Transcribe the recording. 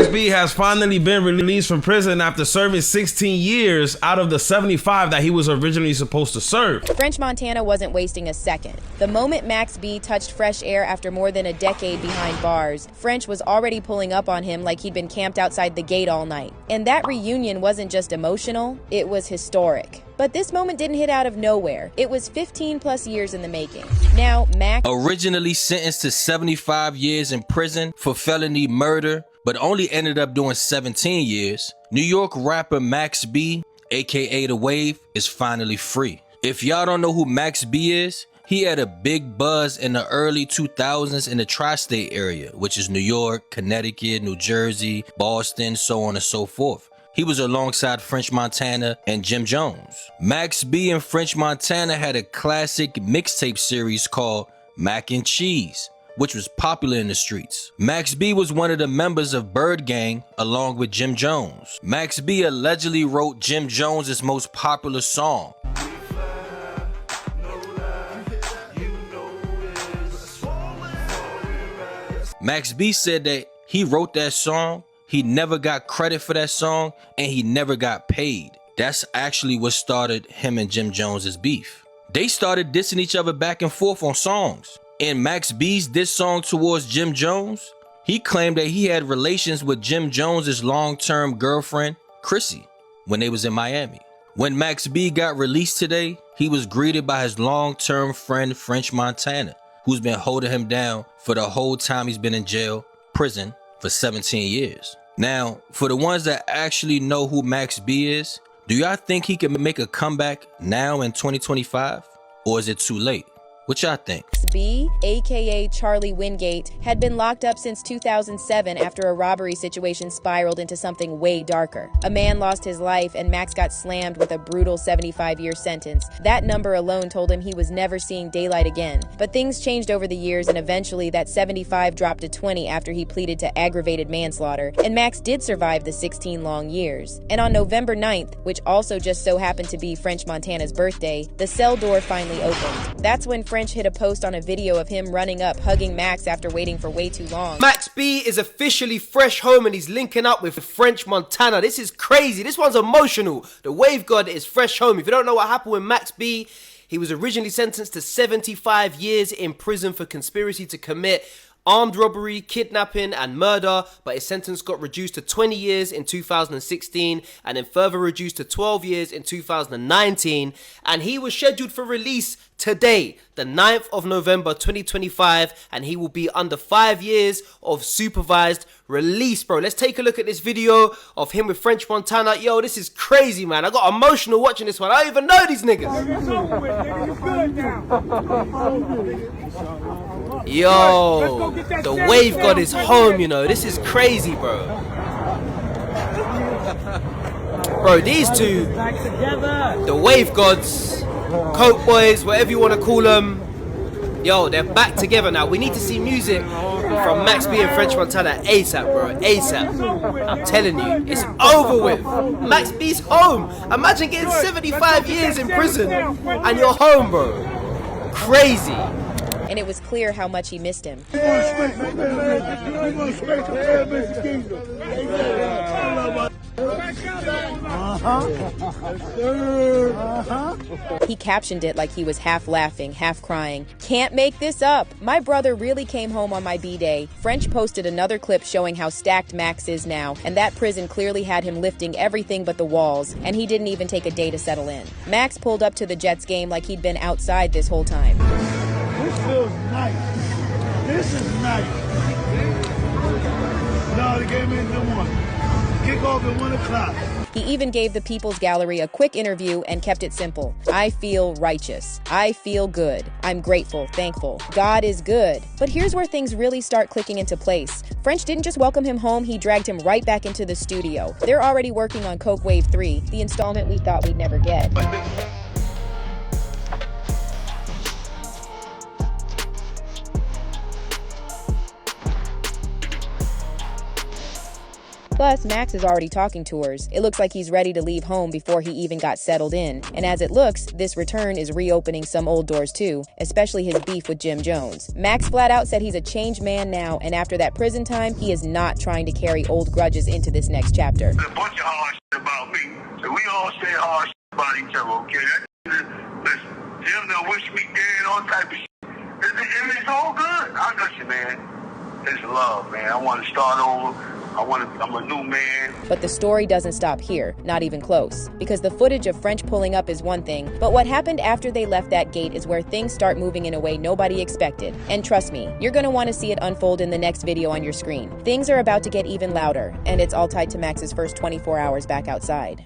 Max B has finally been released from prison after serving 16 years out of the 75 that he was originally supposed to serve. French Montana wasn't wasting a second. The moment Max B touched fresh air after more than a decade behind bars, French was already pulling up on him like he'd been camped outside the gate all night. And that reunion wasn't just emotional, it was historic. But this moment didn't hit out of nowhere. It was 15 plus years in the making. Now, Max, originally sentenced to 75 years in prison for felony murder, but only ended up doing 17 years, New York rapper Max B, aka The Wave, is finally free. If y'all don't know who Max B is, he had a big buzz in the early 2000s in the tri-state area, which is New York, Connecticut, New Jersey, Boston, so on and so forth. He was alongside French Montana and Jim Jones. Max B and French Montana had a classic mixtape series called Mac and Cheese, which was popular in the streets. Max B was one of the members of Bird Gang along with Jim Jones. Max B allegedly wrote Jim Jones' most popular song. Max B said that he wrote that song, he never got credit for that song, and he never got paid. That's actually what started him and Jim Jones' beef. They started dissing each other back and forth on songs. In Max B's diss song towards Jim Jones, he claimed that he had relations with Jim Jones' long-term girlfriend, Chrissy, when they was in Miami. When Max B got released today, he was greeted by his long-term friend, French Montana, who's been holding him down for the whole time he's been in prison for 17 years. Now, for the ones that actually know who Max B is, do y'all think he can make a comeback now in 2025? Or is it too late? What y'all think? B, aka Charlie Wingate, had been locked up since 2007 after a robbery situation spiraled into something way darker. A man lost his life and Max got slammed with a brutal 75-year sentence. That number alone told him he was never seeing daylight again. But things changed over the years and eventually that 75 dropped to 20 after he pleaded to aggravated manslaughter. And Max did survive the 16 long years. And on November 9th, which also just so happened to be French Montana's birthday, the cell door finally opened. That's when French hit a post on a video of him running up, hugging Max after waiting for way too long. Max B is officially fresh home and he's linking up with French Montana. This is crazy. This one's emotional. The Wave God is fresh home. If you don't know what happened with Max B, he was originally sentenced to 75 years in prison for conspiracy to commit armed robbery, kidnapping and murder, but his sentence got reduced to 20 years in 2016 and then further reduced to 12 years in 2019, and he was scheduled for release today, the 9th of November 2025, and he will be under 5 years of supervised release, bro. Let's take a look at this video of him with French Montana. Yo, this is crazy, man. I got emotional watching this one. I don't even know these niggas. Yo, the Wave God is home, you know. This is crazy, bro. Bro, these two, the Wave Gods, Coke Boys, whatever you want to call them, yo, they're back together now. We need to see music from Max B and French Montana ASAP, bro. ASAP. I'm telling you, it's over with. Max B's home. Imagine getting 75 years in prison and you're home, bro. Crazy. And it was clear how much he missed him. He captioned it like he was half laughing, half crying. Can't make this up. My brother really came home on my B-day. French posted another clip showing how stacked Max is now, and that prison clearly had him lifting everything but the walls, and he didn't even take a day to settle in. Max pulled up to the Jets game like he'd been outside this whole time. This feels nice. This is nice. No, the game ends at 1. Kick off at 1 o'clock. He even gave the People's Gallery a quick interview and kept it simple. I feel righteous. I feel good. I'm grateful, thankful. God is good. But here's where things really start clicking into place. French didn't just welcome him home, he dragged him right back into the studio. They're already working on Coke Wave 3, the installment we thought we'd never get. Plus, Max is already talking tours. It looks like he's ready to leave home before he even got settled in. And as it looks, this return is reopening some old doors too, especially his beef with Jim Jones. Max flat out said he's a changed man now, and after that prison time, he is not trying to carry old grudges into this next chapter. A bunch of hard shit about me, so we all say hard shit about each other, okay? Listen, Jim done wish me dead, all type of shit. It's all good. I got you, man. It's love, man. I want to start over. I'm a new man. But the story doesn't stop here, not even close. Because the footage of French pulling up is one thing, but what happened after they left that gate is where things start moving in a way nobody expected. And trust me, you're gonna want to see it unfold in the next video on your screen. Things are about to get even louder, and it's all tied to Max's first 24 hours back outside.